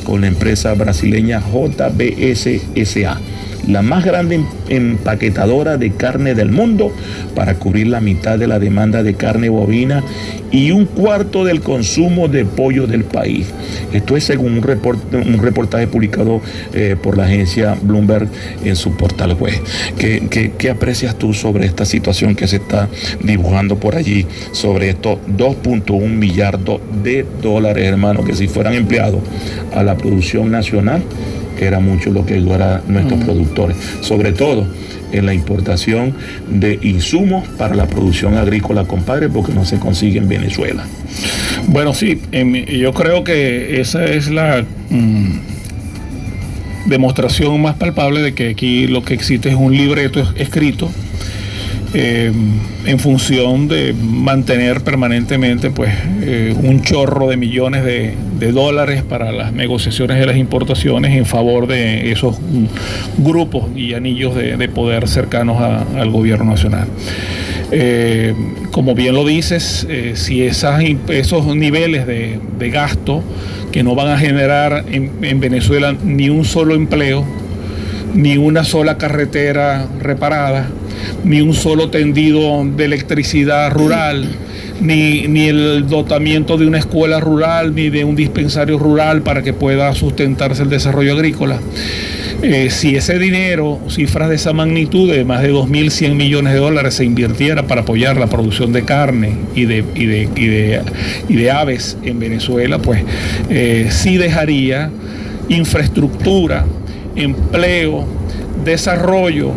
con la empresa brasileña JBS S.A., la más grande empaquetadora de carne del mundo, para cubrir la mitad de la demanda de carne bovina y 1/4 del consumo de pollo del país. Esto es según un reportaje publicado por la agencia Bloomberg en su portal web. ¿Qué aprecias tú sobre esta situación que se está dibujando por allí, sobre estos $2.1 millardos, hermano, que si fueran empleados a la producción nacional, que era mucho lo que ayudara a nuestros productores, sobre todo en la importación de insumos para la producción agrícola, compadre, porque no se consigue en Venezuela? Bueno, sí, yo creo que esa es la demostración más palpable de que aquí lo que existe es un libreto escrito en función de mantener permanentemente pues un chorro de millones de dólares para las negociaciones de las importaciones en favor de esos grupos y anillos de poder cercanos al gobierno nacional. Como bien lo dices, si esos niveles de gasto que no van a generar en Venezuela ni un solo empleo, ni una sola carretera reparada, ni un solo tendido de electricidad rural, ni el dotamiento de una escuela rural, ni de un dispensario rural para que pueda sustentarse el desarrollo agrícola. Si ese dinero, cifras de esa magnitud, de más de 2.100 millones de dólares, se invirtiera para apoyar la producción de carne y de aves en Venezuela, pues sí dejaría infraestructura, empleo, desarrollo,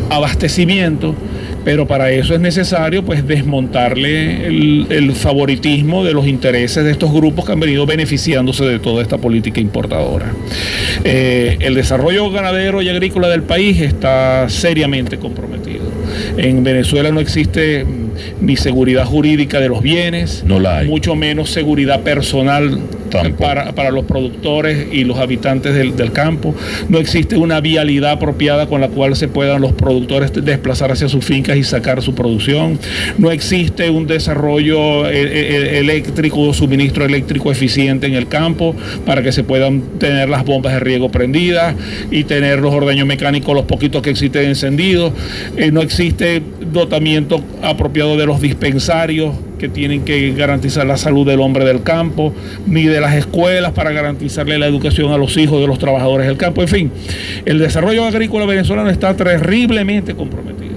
abastecimiento, pero para eso es necesario pues desmontarle el favoritismo de los intereses de estos grupos que han venido beneficiándose de toda esta política importadora. El desarrollo ganadero y agrícola del país está seriamente comprometido. En Venezuela no existe ni seguridad jurídica de los bienes, no la hay, mucho menos seguridad personal para los productores y los habitantes del campo. No existe una vialidad apropiada con la cual se puedan los productores desplazar hacia sus fincas y sacar su producción. No existe un desarrollo eléctrico, suministro eléctrico eficiente en el campo para que se puedan tener las bombas de riego prendidas y tener los ordeños mecánicos, los poquitos que existen, encendidos. No existe dotamiento apropiado de los dispensarios que tienen que garantizar la salud del hombre del campo, ni de las escuelas para garantizarle la educación a los hijos de los trabajadores del campo. En fin, el desarrollo agrícola venezolano está terriblemente comprometido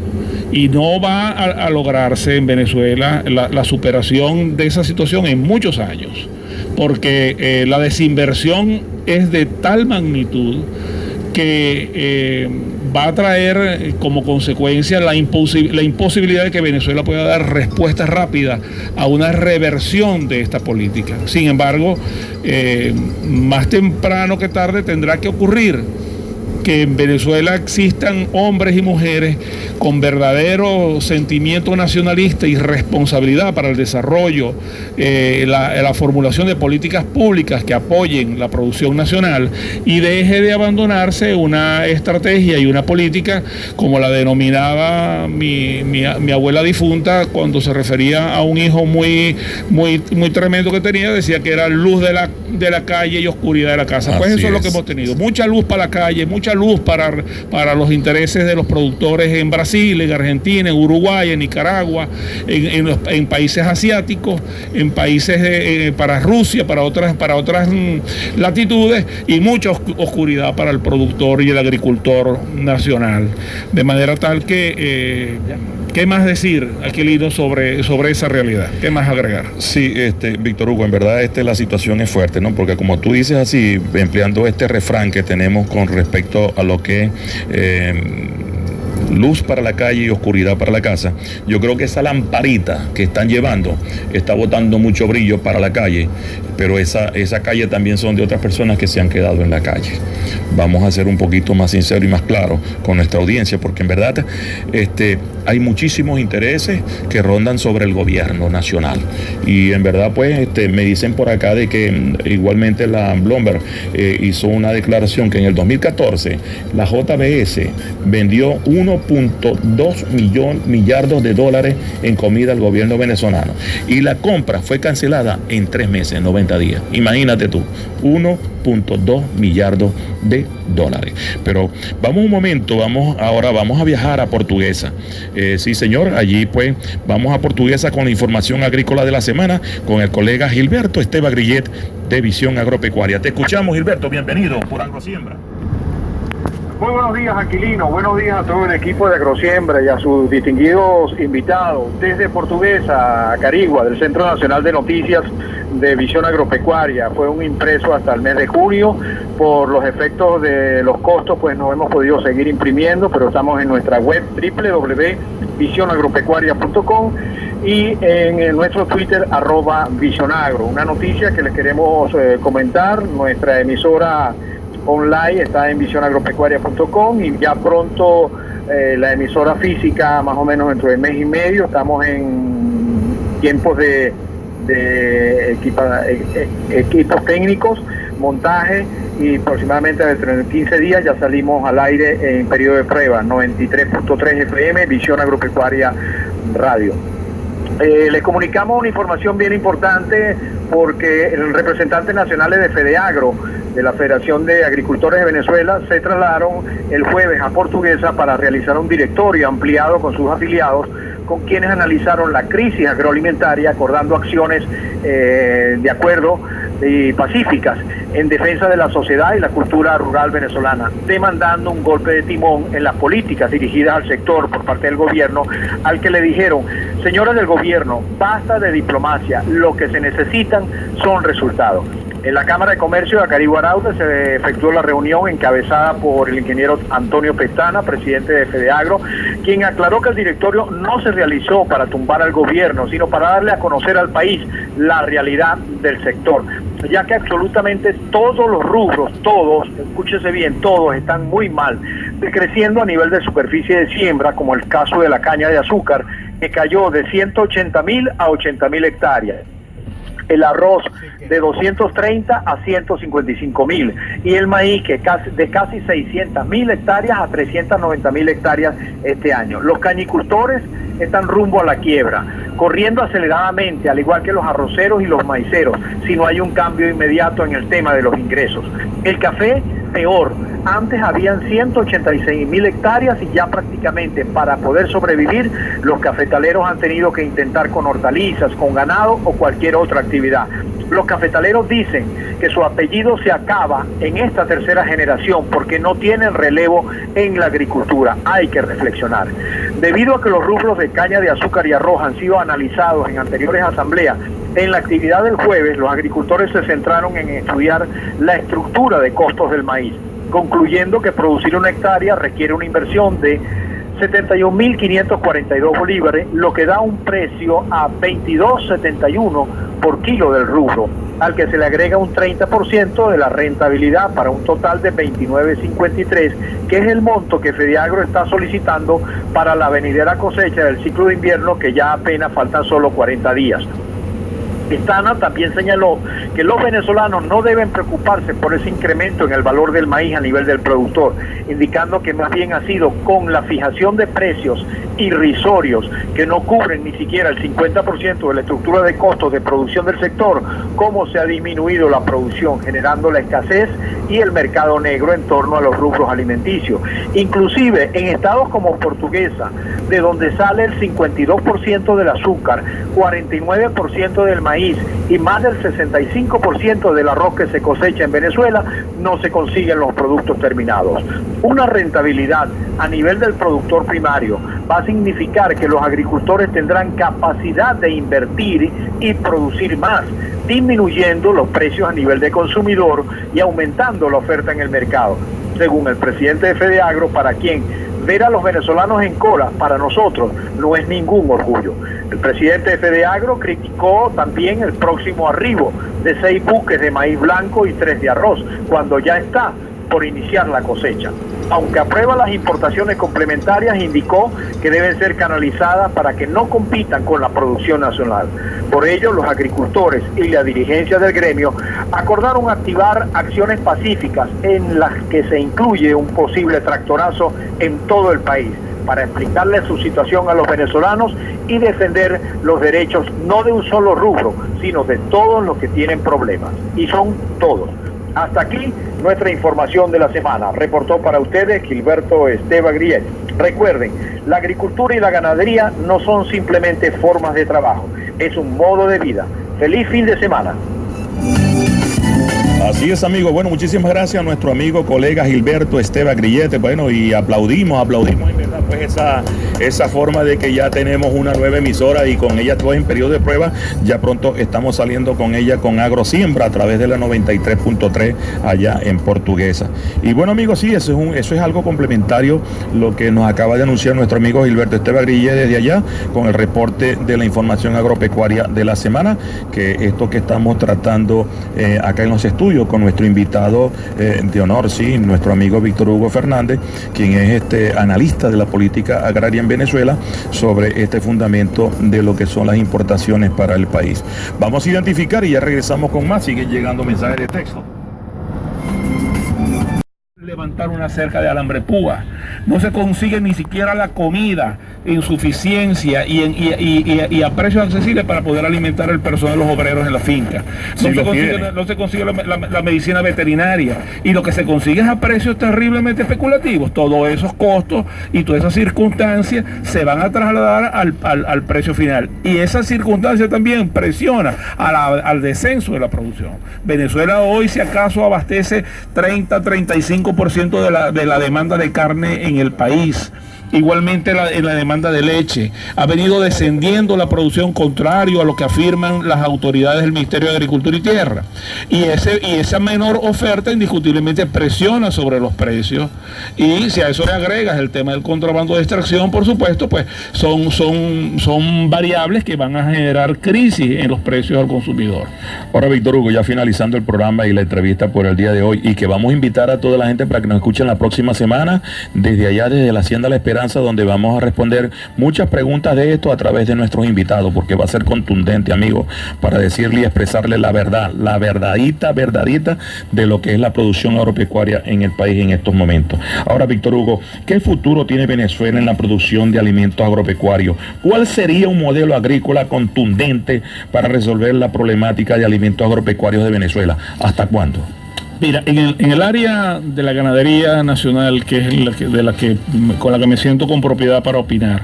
y no va a lograrse en Venezuela la superación de esa situación en muchos años, porque la desinversión es de tal magnitud que va a traer como consecuencia la imposibilidad de que Venezuela pueda dar respuestas rápidas a una reversión de esta política. Sin embargo, más temprano que tarde tendrá que ocurrir que en Venezuela existan hombres y mujeres con verdadero sentimiento nacionalista y responsabilidad para el desarrollo, la formulación de políticas públicas que apoyen la producción nacional, y deje de abandonarse una estrategia y una política como la denominaba mi abuela difunta cuando se refería a un hijo muy tremendo que tenía. Decía que era luz de la calle y oscuridad de la casa. Pues eso es lo que hemos tenido: mucha luz para la calle, mucha luz para los intereses de los productores en Brasil, en Argentina, en Uruguay, en Nicaragua, en países asiáticos, en países para Rusia, para otras latitudes, y mucha oscuridad para el productor y el agricultor nacional. De manera tal que ¿qué más decir, Aquilino, sobre esa realidad? ¿Qué más agregar? Sí, Víctor Hugo, en verdad la situación es fuerte, ¿no? Porque como tú dices así, empleando este refrán que tenemos con respecto a lo que luz para la calle y oscuridad para la casa, yo creo que esa lamparita que están llevando está botando mucho brillo para la calle, pero esa calle también son de otras personas que se han quedado en la calle. Vamos a ser un poquito más sinceros y más claros con nuestra audiencia, porque en verdad hay muchísimos intereses que rondan sobre el gobierno nacional, y en verdad pues me dicen por acá de que igualmente la Bloomberg hizo una declaración que en el 2014 la JBS vendió 1.2 millardos de dólares en comida al gobierno venezolano, y la compra fue cancelada en 3 meses, 90 días. Imagínate tú, 1.2 millardos de dólares. Pero vamos un momento, ahora vamos a viajar a Portuguesa. Sí, señor, allí pues vamos a Portuguesa con la información agrícola de la semana con el colega Gilberto Esteban Grillet de Visión Agropecuaria. Te escuchamos, Gilberto, bienvenido por Agrosiembra. Muy buenos días, Aquilino. Buenos días a todo el equipo de Agrosiembra y a sus distinguidos invitados. Desde Portuguesa, a Carigua, del Centro Nacional de Noticias de Visión Agropecuaria. Fue un impreso hasta el mes de junio. Por los efectos de los costos, pues no hemos podido seguir imprimiendo, pero estamos en nuestra web www.visionagropecuaria.com y en nuestro Twitter @visionagro. Una noticia que les queremos comentar: nuestra emisora online está en visionagropecuaria.com, y ya pronto la emisora física, más o menos dentro de mes y medio. Estamos en tiempos de equipos técnicos, montaje, y aproximadamente dentro de 15 días ya salimos al aire en periodo de prueba. 93.3 FM, Visión Agropecuaria Radio. Les comunicamos una información bien importante, porque los representantes nacionales de FEDEAGRO, de la Federación de Agricultores de Venezuela, se trasladaron el jueves a Portuguesa para realizar un directorio ampliado con sus afiliados, con quienes analizaron la crisis agroalimentaria, acordando acciones de acuerdo y pacíficas en defensa de la sociedad y la cultura rural venezolana, demandando un golpe de timón en las políticas dirigidas al sector por parte del gobierno, al que le dijeron: señores del gobierno, basta de diplomacia, lo que se necesitan son resultados. En la Cámara de Comercio de Acarigua Arauca se efectuó la reunión encabezada por el ingeniero Antonio Pestana, presidente de FEDEAGRO, quien aclaró que el directorio no se realizó para tumbar al gobierno, sino para darle a conocer al país la realidad del sector, ya que absolutamente todos los rubros, todos, escúchese bien, todos están muy mal, decreciendo a nivel de superficie de siembra, como el caso de la caña de azúcar, que cayó de 180.000 a 80.000 hectáreas. el arroz de 230 a 155.000 y el maíz que de casi 600.000 hectáreas a 390.000 hectáreas este año. Los cañicultores están rumbo a la quiebra, corriendo aceleradamente, al igual que los arroceros y los maiceros, si no hay un cambio inmediato en el tema de los ingresos. El café, peor. Antes habían 186.000 hectáreas y ya prácticamente para poder sobrevivir los cafetaleros han tenido que intentar con hortalizas, con ganado o cualquier otra actividad. Los cafetaleros dicen que su apellido se acaba en esta tercera generación porque no tienen relevo en la agricultura. Hay que reflexionar. Debido a que los rubros de caña de azúcar y arroz han sido analizados en anteriores asambleas, en la actividad del jueves los agricultores se centraron en estudiar la estructura de costos del maíz, concluyendo que producir una hectárea requiere una inversión de 71.542 bolívares, lo que da un precio a 22.71 por kilo del rubro, al que se le agrega un 30% de la rentabilidad para un total de 29.53, que es el monto que Fedeagro está solicitando para la venidera cosecha del ciclo de invierno, que ya apenas faltan solo 40 días. Estana también señaló que los venezolanos no deben preocuparse por ese incremento en el valor del maíz a nivel del productor, indicando que más bien ha sido con la fijación de precios irrisorios que no cubren ni siquiera el 50% de la estructura de costos de producción del sector, cómo se ha disminuido la producción, generando la escasez y el mercado negro en torno a los rubros alimenticios. Inclusive en estados como Portuguesa, de donde sale el 52% del azúcar, 49% del maíz y más del 65% del arroz que se cosecha en Venezuela, no se consiguen los productos terminados. Una rentabilidad a nivel del productor primario va a significar que los agricultores tendrán capacidad de invertir y producir más, disminuyendo los precios a nivel de consumidor y aumentando la oferta en el mercado. Según el presidente de Fedeagro, para quien ver a los venezolanos en cola, para nosotros no es ningún orgullo. El presidente de Fedeagro criticó también el próximo arribo de 6 buques de maíz blanco y 3 de arroz, cuando ya está por iniciar la cosecha. Aunque aprueba las importaciones complementarias, indicó que deben ser canalizadas para que no compitan con la producción nacional. Por ello, los agricultores y la dirigencia del gremio acordaron activar acciones pacíficas en las que se incluye un posible tractorazo en todo el país, para explicarle su situación a los venezolanos y defender los derechos no de un solo rubro, sino de todos los que tienen problemas. Y son todos. Hasta aquí nuestra información de la semana. Reportó para ustedes Gilberto Esteban Grillet. Recuerden, la agricultura y la ganadería no son simplemente formas de trabajo, es un modo de vida. ¡Feliz fin de semana! Así es, amigo. Bueno, muchísimas gracias a nuestro amigo, colega Gilberto Esteban Grillete. Bueno, y aplaudimos en verdad pues esa forma de que ya tenemos una nueva emisora y con ella todo en periodo de prueba. Ya pronto estamos saliendo con ella con Agrosiembra a través de la 93.3 allá en Portuguesa. Y bueno, amigos, sí, eso es algo complementario lo que nos acaba de anunciar nuestro amigo Gilberto Esteban Grillete desde allá con el reporte de la información agropecuaria de la semana, que esto que estamos tratando acá en los estudios con nuestro invitado de honor, sí, nuestro amigo Víctor Hugo Fernández, quien es analista de la política agraria en Venezuela, sobre este fundamento de lo que son las importaciones para el país. Vamos a identificar y ya regresamos con más. Siguen llegando mensajes de texto. Levantar una cerca de alambre púa. No se consigue ni siquiera la comida en suficiencia y a precios accesibles para poder alimentar al personal, los obreros en la finca. No se consigue la medicina veterinaria, y lo que se consigue es a precios terriblemente especulativos. Todos esos costos y todas esas circunstancias se van a trasladar al precio final, y esa circunstancia también presiona al descenso de la producción. Venezuela hoy, si acaso, abastece 30-35% de la demanda de carne en el país. Igualmente en la demanda de leche ha venido descendiendo la producción, contrario a lo que afirman las autoridades del Ministerio de Agricultura y Tierra, y esa menor oferta indiscutiblemente presiona sobre los precios, y si a eso le agregas el tema del contrabando de extracción, por supuesto, pues son variables que van a generar crisis en los precios al consumidor. Ahora, Víctor Hugo, ya finalizando el programa y la entrevista por el día de hoy, y que vamos a invitar a toda la gente para que nos escuchen la próxima semana desde allá, desde la Hacienda La Esperanza, Esperanza, donde vamos a responder muchas preguntas de esto a través de nuestros invitados, porque va a ser contundente, amigo, para decirle y expresarle la verdad, la verdadita de lo que es la producción agropecuaria en el país en estos momentos. Ahora, Víctor Hugo, ¿qué futuro tiene Venezuela en la producción de alimentos agropecuarios? ¿Cuál sería un modelo agrícola contundente para resolver la problemática de alimentos agropecuarios de Venezuela? ¿Hasta cuándo? Mira, en el área de la ganadería nacional, que es con la que me siento con propiedad para opinar,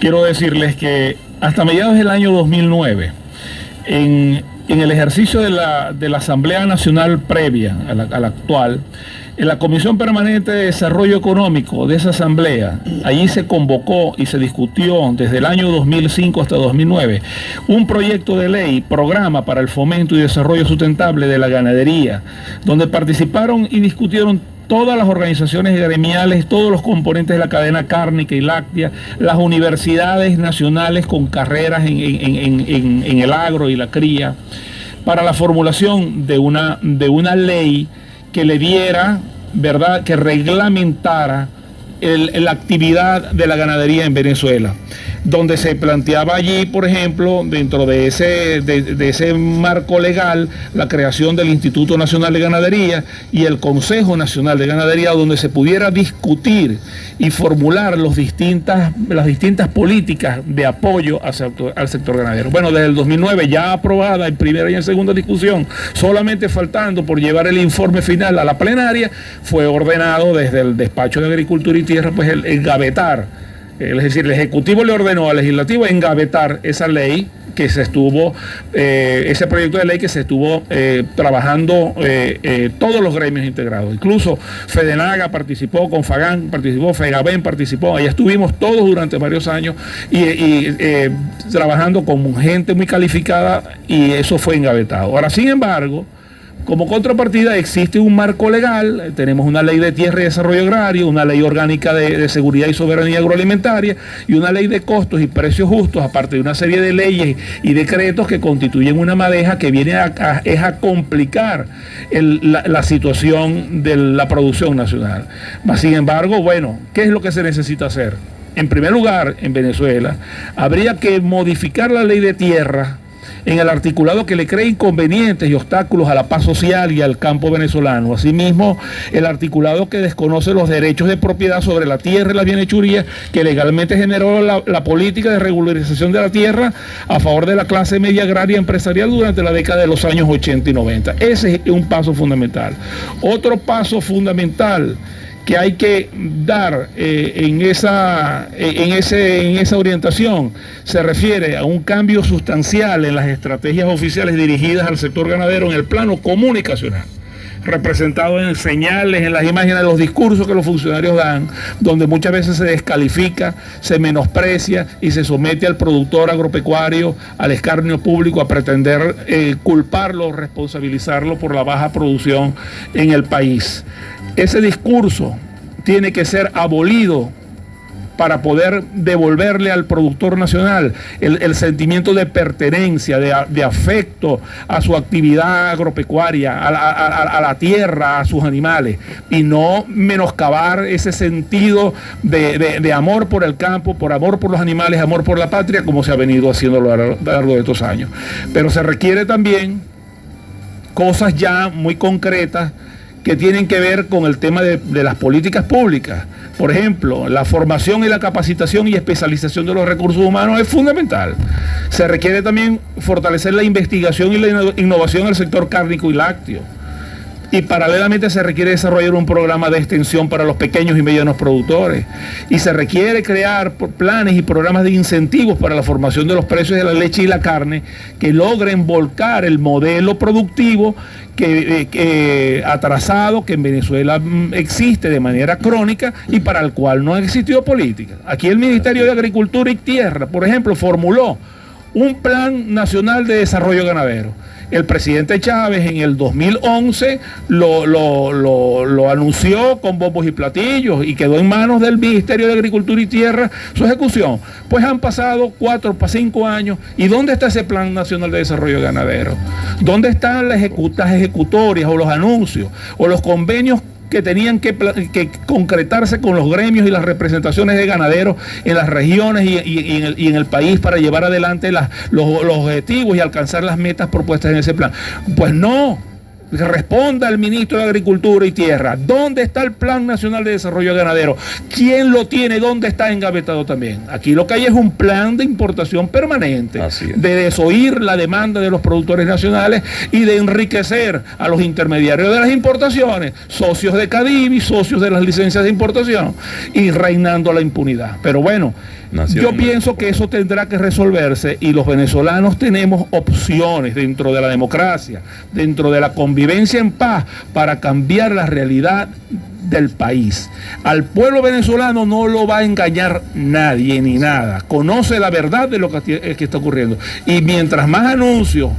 quiero decirles que hasta mediados del año 2009, en el ejercicio de la Asamblea Nacional previa a la actual, en la Comisión Permanente de Desarrollo Económico de esa asamblea, allí se convocó y se discutió desde el año 2005 hasta 2009 un proyecto de ley, programa para el fomento y desarrollo sustentable de la ganadería, donde participaron y discutieron todas las organizaciones gremiales, todos los componentes de la cadena cárnica y láctea, las universidades nacionales con carreras en el agro y la cría, para la formulación de una ley que le diera, ¿verdad?, que reglamentara la actividad de la ganadería en Venezuela, donde se planteaba allí, por ejemplo, dentro de ese marco legal, la creación del Instituto Nacional de Ganadería y el Consejo Nacional de Ganadería, donde se pudiera discutir y formular las distintas políticas de apoyo al sector ganadero. Bueno, desde el 2009 ya aprobada en primera y en segunda discusión, solamente faltando por llevar el informe final a la plenaria, fue ordenado desde el Despacho de Agricultura y Tierra, pues el engavetar, es decir, el Ejecutivo le ordenó al Legislativo engavetar esa ley que se estuvo, ese proyecto de ley que se estuvo trabajando todos los gremios integrados. Incluso Fedenaga participó, Confagán participó, Fegaben participó, ahí estuvimos todos durante varios años y trabajando con gente muy calificada, y eso fue engavetado. Ahora, sin embargo, como contrapartida existe un marco legal, tenemos una ley de tierra y desarrollo agrario, una ley orgánica de seguridad y soberanía agroalimentaria y una ley de costos y precios justos, aparte de una serie de leyes y decretos que constituyen una madeja que viene a complicar la situación de la producción nacional. Mas, sin embargo, bueno, ¿qué es lo que se necesita hacer? En primer lugar, en Venezuela, habría que modificar la ley de tierra en el articulado que le cree inconvenientes y obstáculos a la paz social y al campo venezolano. Asimismo, el articulado que desconoce los derechos de propiedad sobre la tierra y la bienhechuría, que legalmente generó la política de regularización de la tierra a favor de la clase media agraria empresarial durante la década de los años 80 y 90. Ese es un paso fundamental. Otro paso fundamental que hay que dar en esa orientación se refiere a un cambio sustancial en las estrategias oficiales dirigidas al sector ganadero en el plano comunicacional, representado en señales, en las imágenes, de los discursos que los funcionarios dan, donde muchas veces se descalifica, se menosprecia y se somete al productor agropecuario al escarnio público, a pretender culparlo, responsabilizarlo por la baja producción en el país. Ese discurso tiene que ser abolido para poder devolverle al productor nacional el sentimiento de pertenencia, de afecto a su actividad agropecuaria, a la tierra, a sus animales, y no menoscabar ese sentido de amor por el campo, por amor por los animales, amor por la patria, como se ha venido haciendo a lo largo de estos años. Pero se requiere también cosas ya muy concretas que tienen que ver con el tema de las políticas públicas. Por ejemplo, la formación y la capacitación y especialización de los recursos humanos es fundamental. Se requiere también fortalecer la investigación y la innovación en el sector cárnico y lácteo. Y paralelamente se requiere desarrollar un programa de extensión para los pequeños y medianos productores. Y se requiere crear planes y programas de incentivos para la formación de los precios de la leche y la carne que logren volcar el modelo productivo atrasado que en Venezuela existe de manera crónica y para el cual no ha existido política. Aquí el Ministerio de Agricultura y Tierra, por ejemplo, formuló un plan nacional de desarrollo ganadero. El presidente Chávez en el 2011 lo anunció con bombos y platillos y quedó en manos del Ministerio de Agricultura y Tierra su ejecución. Pues han pasado 4 para 5 años. ¿Y dónde está ese Plan Nacional de Desarrollo Ganadero? ¿Dónde están las ejecutorias o los anuncios o los convenios que tenían que concretarse con los gremios y las representaciones de ganaderos en las regiones y en el país para llevar adelante los objetivos y alcanzar las metas propuestas en ese plan. Pues no. Responda al ministro de Agricultura y Tierra. ¿Dónde está el Plan Nacional de Desarrollo Ganadero? ¿Quién lo tiene? ¿Dónde está engavetado también? Aquí lo que hay es un plan de importación permanente, de desoír la demanda de los productores nacionales y de enriquecer a los intermediarios de las importaciones, socios de Cadivi, socios de las licencias de importación, y reinando la impunidad. Pero bueno, yo pienso que eso tendrá que resolverse, y los venezolanos tenemos opciones dentro de la democracia, dentro de la convivencia en paz, para cambiar la realidad del país. Al pueblo venezolano no lo va a engañar nadie ni nada. Conoce la verdad de lo que está ocurriendo. Y mientras más anuncios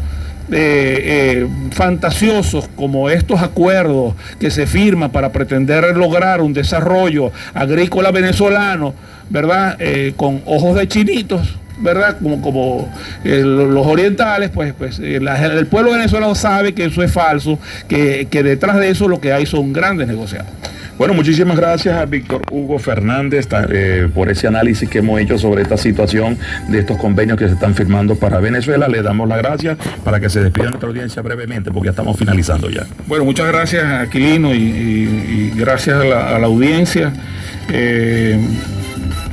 fantasiosos como estos acuerdos que se firman para pretender lograr un desarrollo agrícola venezolano, ¿verdad? Con ojos de chinitos, ¿verdad? Como los orientales, pues el pueblo venezolano sabe que eso es falso, que detrás de eso lo que hay son grandes negociados. Bueno, muchísimas gracias a Víctor Hugo Fernández por ese análisis que hemos hecho sobre esta situación de estos convenios que se están firmando para Venezuela. Le damos las gracias para que se despida nuestra audiencia brevemente, porque ya estamos finalizando ya. Bueno, muchas gracias, Aquilino, y gracias a la audiencia.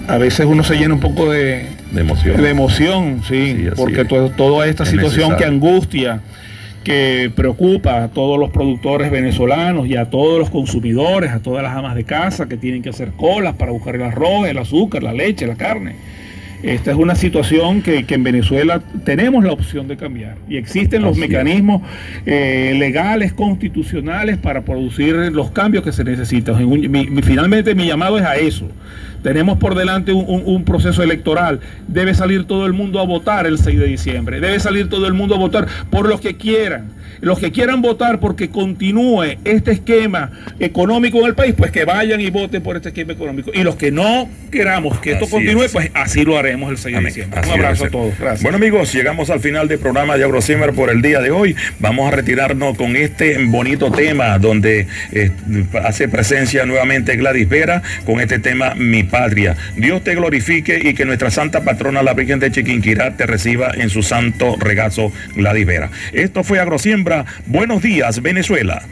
A veces uno se llena un poco de emoción, sí, porque toda esta situación que angustia, que preocupa a todos los productores venezolanos y a todos los consumidores, a todas las amas de casa que tienen que hacer colas para buscar el arroz, el azúcar, la leche, la carne. Esta es una situación que en Venezuela tenemos la opción de cambiar, y existen los mecanismos legales, constitucionales, para producir los cambios que se necesitan. Finalmente mi llamado es a eso. Tenemos por delante un proceso electoral. Debe salir todo el mundo a votar el 6 de diciembre. Debe salir todo el mundo a votar por los que quieran. Los que quieran votar porque continúe este esquema económico en el país, pues que vayan y voten por este esquema económico. Y los que no queramos que esto continúe, pues así lo haremos el 6 de diciembre. Un abrazo a todos. Gracias. Bueno, amigos, llegamos al final del programa de AgroSimmer por el día de hoy. Vamos a retirarnos con este bonito tema donde hace presencia nuevamente Gladys Vera con este tema Mi Patria. Dios te glorifique y que nuestra santa patrona, la Virgen de Chiquinquirá, te reciba en su santo regazo, Gladys Vera. Esto fue AgroSiembra. Buenos días, Venezuela.